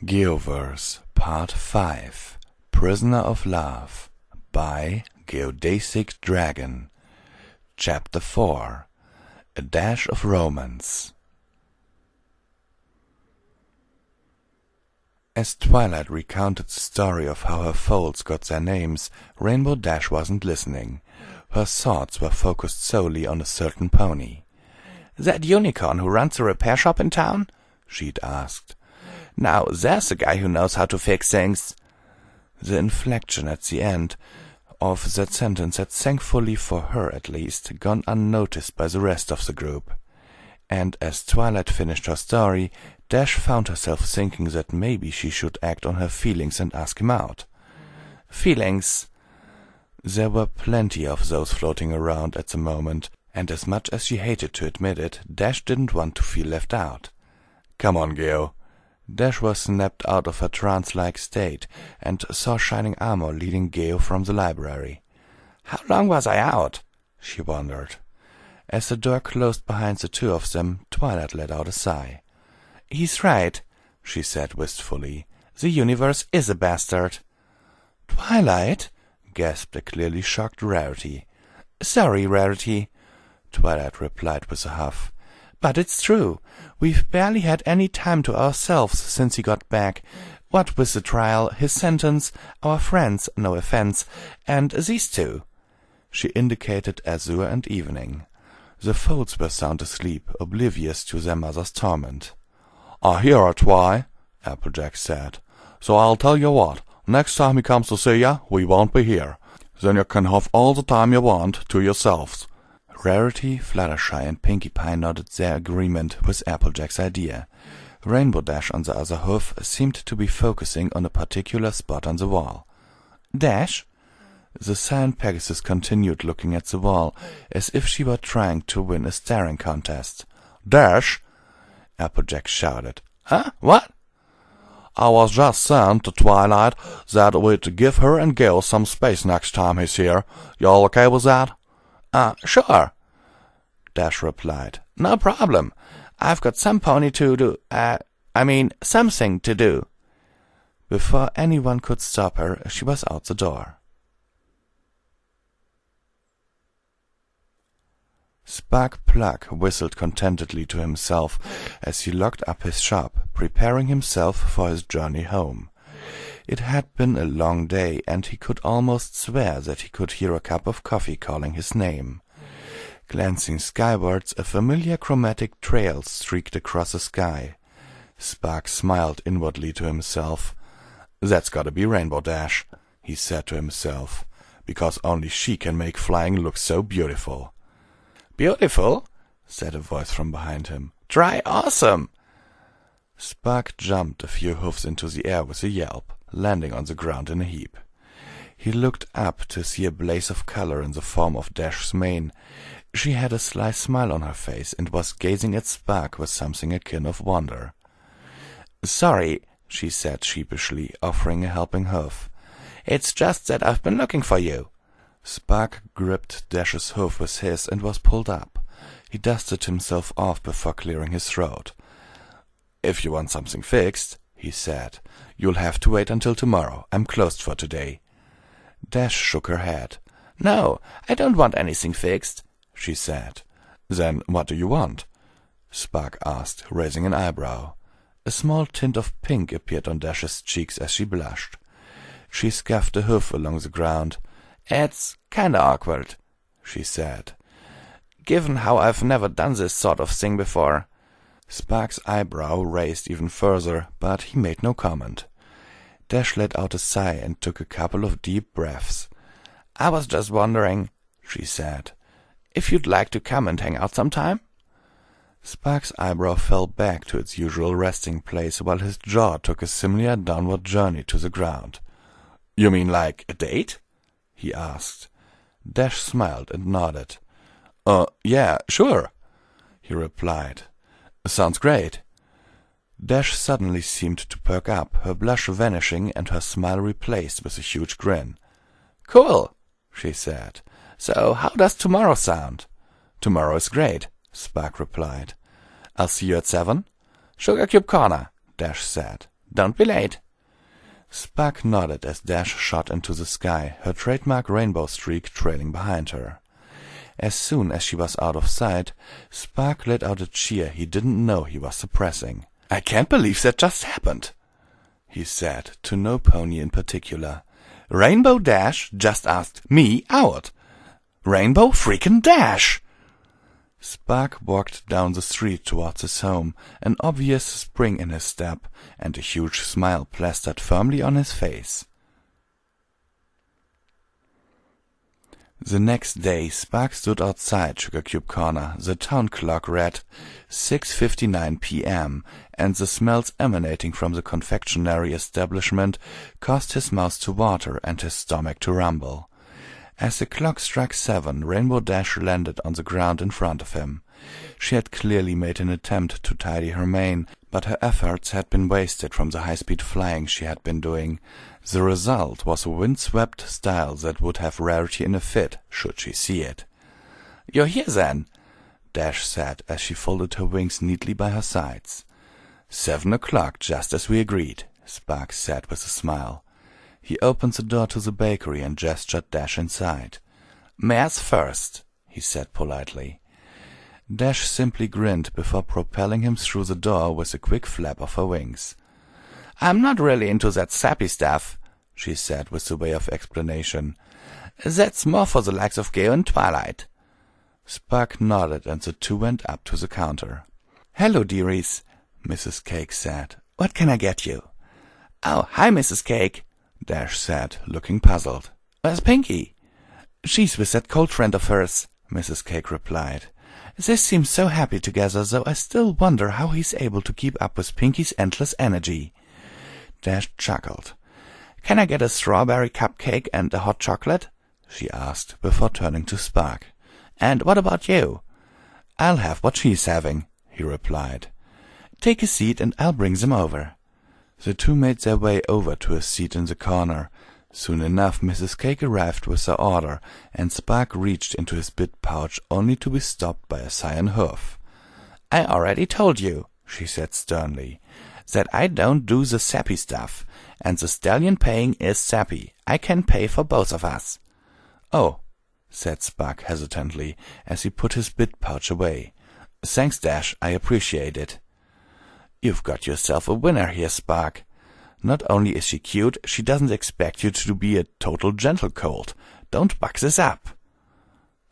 Geoverse Part 5 Prisoner of Love by GeodesicDragon Chapter 4 A Dash of Romance. As Twilight recounted the story of how her foals got their names, Rainbow Dash wasn't listening. Her thoughts were focused solely on a certain pony. "That unicorn who runs the repair shop in town?" she'd asked. "Now there's a guy who knows how to fix things." The inflection at the end of that sentence had, thankfully for her at least, gone unnoticed by the rest of the group. And as Twilight finished her story, Dash found herself thinking that maybe she should act on her feelings and ask him out. Feelings? There were plenty of those floating around at the moment, and as much as she hated to admit it, Dash didn't want to feel left out. "Come on, Geo." Dash was snapped out of her trance-like state and saw shining armor leading Geo from the library. "How long was I out?" she wondered. As the door closed behind the two of them, Twilight let out a sigh. "He's right," she said wistfully. "The universe is a bastard." "Twilight?" gasped a clearly shocked Rarity. "Sorry, Rarity," Twilight replied with a huff. "But it's true. We've barely had any time to ourselves since he got back. What with the trial, his sentence, our friends, no offense, and these two." She indicated Azure and Evening. The foals were sound asleep, oblivious to their mother's torment. "I hear it, Twi," Applejack said. "So I'll tell you what, next time he comes to see ya, we won't be here. Then you can have all the time you want to yourselves." Rarity, Fluttershy, and Pinkie Pie nodded their agreement with Applejack's idea. Rainbow Dash, on the other hoof, seemed to be focusing on a particular spot on the wall. "Dash?" The Cyan Pegasus continued looking at the wall, as if she were trying to win a staring contest. "Dash!" Applejack shouted. "Huh? What?" "I was just saying to Twilight that we'd give her and Gil some space next time he's here. You all okay with that?" Sure," Dash replied. "No problem. I've got some pony to do, something to do." Before anyone could stop her, she was out the door. Spark Plug whistled contentedly to himself as he locked up his shop, preparing himself for his journey home. It had been a long day, and he could almost swear that he could hear a cup of coffee calling his name. Glancing skywards, a familiar chromatic trail streaked across the sky. Spark smiled inwardly to himself. "That's gotta be Rainbow Dash," he said to himself, "because only she can make flying look so beautiful." "Beautiful?" said a voice from behind him. "Try awesome!" Spark jumped a few hoofs into the air with a yelp, landing on the ground in a heap. He looked up to see a blaze of color in the form of Dash's mane. She had a sly smile on her face and was gazing at Spark with something akin of wonder. "Sorry," she said sheepishly, offering a helping hoof. "It's just that I've been looking for you." Spark gripped Dash's hoof with his and was pulled up. He dusted himself off before clearing his throat. "If you want something fixed," he said, "you'll have to wait until tomorrow. I'm closed for today." Dash shook her head. "No, I don't want anything fixed," she said. "Then what do you want?" Spark asked, raising an eyebrow. A small tint of pink appeared on Dash's cheeks as she blushed. She scuffed a hoof along the ground. "It's kinda awkward," she said, "given how I've never done this sort of thing before." Spark's eyebrow raised even further, but he made no comment. Dash let out a sigh and took a couple of deep breaths. "I was just wondering," she said, "if you'd like to come and hang out sometime?" Spark's eyebrow fell back to its usual resting place, while his jaw took a similar downward journey to the ground. "You mean like a date?" he asked. Dash smiled and nodded. Yeah, sure," he replied. "Sounds great." Dash suddenly seemed to perk up, her blush vanishing and her smile replaced with a huge grin. "Cool," she said. "So how does tomorrow sound?" "Tomorrow is great," Spark replied. "I'll see you at 7? "Sugar Cube Corner," Dash said. Don't be late." Spark nodded as Dash shot into the sky, her trademark rainbow streak trailing behind her. As soon as she was out of sight, Spark let out a cheer he didn't know he was suppressing. "I can't believe that just happened," he said, to no pony in particular. "Rainbow Dash just asked me out. Rainbow freaking Dash!" Spark walked down the street towards his home, an obvious spring in his step, and a huge smile plastered firmly on his face. The next day, Spark stood outside Sugar Cube Corner. The town clock read 6:59 p.m., and the smells emanating from the confectionery establishment caused his mouth to water and his stomach to rumble. As the clock struck 7, Rainbow Dash landed on the ground in front of him. She had clearly made an attempt to tidy her mane, but her efforts had been wasted from the high-speed flying she had been doing. The result was a windswept style that would have Rarity in a fit, should she see it. "You're here, then," Dash said as she folded her wings neatly by her sides. 7 o'clock, just as we agreed," Spark said with a smile. He opened the door to the bakery and gestured Dash inside. "Mares first," he said politely. Dash simply grinned before propelling him through the door with a quick flap of her wings. "I'm not really into that sappy stuff," she said with a way of explanation. "That's more for the likes of Geo and Twilight." Spark nodded and the two went up to the counter. "Hello, dearies," Mrs. Cake said. "What can I get you?" "Oh, hi, Mrs. Cake," Dash said, looking puzzled. "Where's Pinky?" "She's with that cold friend of hers," Mrs. Cake replied. "They seem so happy together, though I still wonder how he's able to keep up with Pinky's endless energy." Dash chuckled. "Can I get a strawberry cupcake and a hot chocolate?" she asked, before turning to Spark. "And what about you?" "I'll have what she's having," he replied. "Take a seat and I'll bring them over." The two made their way over to a seat in the corner. Soon enough Mrs. Cake arrived with her order, and Spark reached into his bit pouch only to be stopped by a cyan hoof. "I already told you," she said sternly, "that I don't do the sappy stuff, and the stallion paying is sappy. I can pay for both of us." "Oh," said Spark hesitantly, as he put his bit pouch away. "Thanks, Dash, I appreciate it." "You've got yourself a winner here, Spark. Not only is she cute, she doesn't expect you to be a total gentle colt. Don't buck this up."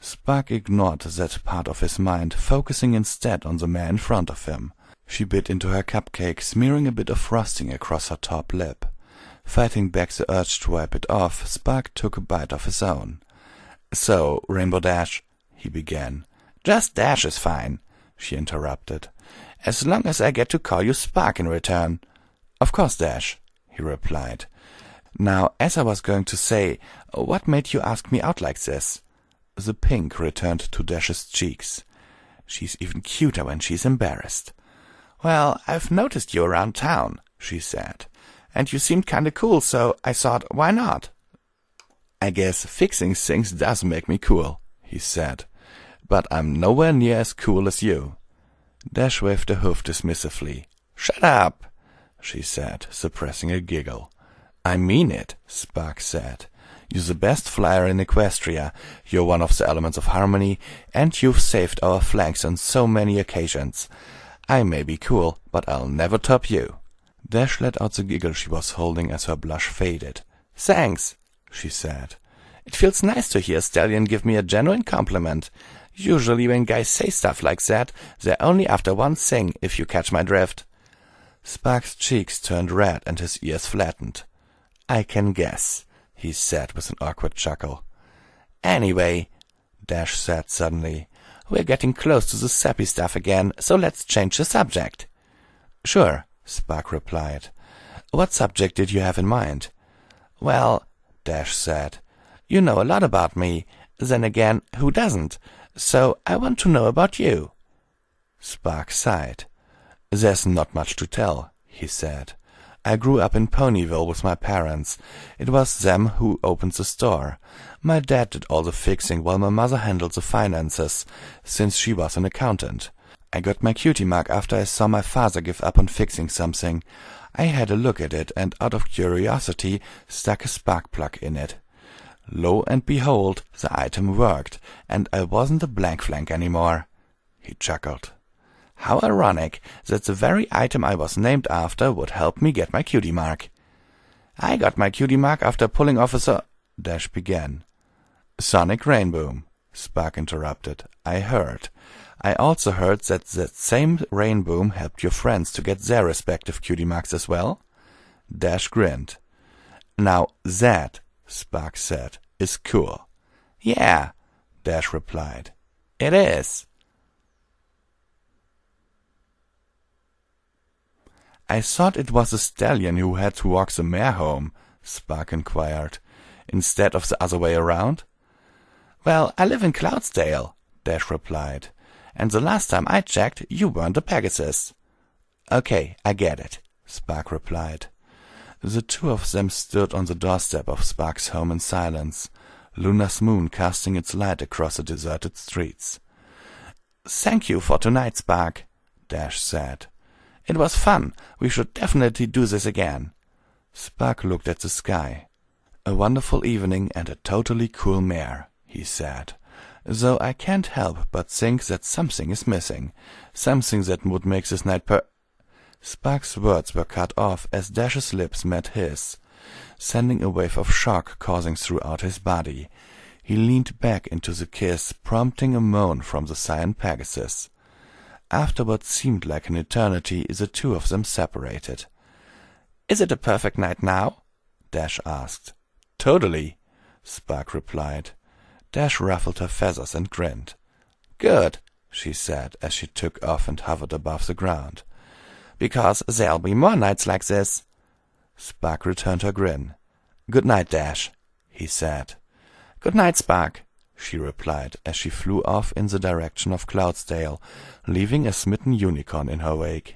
Spark ignored that part of his mind, focusing instead on the man in front of him. She bit into her cupcake, smearing a bit of frosting across her top lip. Fighting back the urge to wipe it off, Spark took a bite of his own. "So, Rainbow Dash," he began. "Just Dash is fine," she interrupted. "As long as I get to call you Spark in return." "Of course, Dash," he replied. "Now, as I was going to say, what made you ask me out like this?" The pink returned to Dash's cheeks. "She's even cuter when she's embarrassed." "Well, I've noticed you around town," she said, "and you seemed kinda cool, so I thought, why not?" "I guess fixing things does make me cool," he said, "but I'm nowhere near as cool as you." Dash waved a hoof dismissively. "Shut up," she said, suppressing a giggle. "I mean it," Spark said. "You're the best flyer in Equestria, you're one of the elements of harmony, and you've saved our flanks on so many occasions. I may be cool, but I'll never top you." Dash let out the giggle she was holding as her blush faded. "Thanks," she said. "It feels nice to hear a stallion give me a genuine compliment. Usually when guys say stuff like that, they're only after one thing, if you catch my drift." Spark's cheeks turned red and his ears flattened. "I can guess," he said with an awkward chuckle. "Anyway," Dash said suddenly, "we're getting close to the sappy stuff again, so let's change the subject." "Sure," Spark replied. "What subject did you have in mind?" "Well," Dash said, "you know a lot about me. Then again, who doesn't? So I want to know about you." Spark sighed. "There's not much to tell," he said. "I grew up in Ponyville with my parents. It was them who opened the store. My dad did all the fixing while my mother handled the finances, since she was an accountant. I got my cutie mark after I saw my father give up on fixing something. I had a look at it, and out of curiosity stuck a spark plug in it. Lo and behold, the item worked, and I wasn't a blank flank anymore. He chuckled. How ironic that the very item I was named after would help me get my cutie mark. I got my cutie mark after pulling off a Dash began. Sonic Rainboom, Spark interrupted. I heard. I also heard that same Rainboom helped your friends to get their respective cutie marks as well. Dash grinned. Now that, Spark said, is cool. Yeah, Dash replied. It is. I thought it was a stallion who had to walk the mare home, Spark inquired, instead of the other way around. Well, I live in Cloudsdale, Dash replied, and the last time I checked, you weren't a Pegasus. Okay, I get it, Spark replied. The two of them stood on the doorstep of Spark's home in silence, Luna's moon casting its light across the deserted streets. Thank you for tonight, Spark, Dash said. It was fun. We should definitely do this again. Spark looked at the sky. A wonderful evening and a totally cool mare, he said. Though I can't help but think that something is missing. Something that would make this night Spark's words were cut off as Dash's lips met his, sending a wave of shock coursing throughout his body. He leaned back into the kiss, prompting a moan from the cyan Pegasus. After what seemed like an eternity, the two of them separated. Is it a perfect night now? Dash asked. Totally, Spark replied. Dash ruffled her feathers and grinned. Good, she said as she took off and hovered above the ground. Because there'll be more nights like this. Spark returned her grin. Good night, Dash, he said. Good night, Spark, she replied as she flew off in the direction of Cloudsdale, leaving a smitten unicorn in her wake.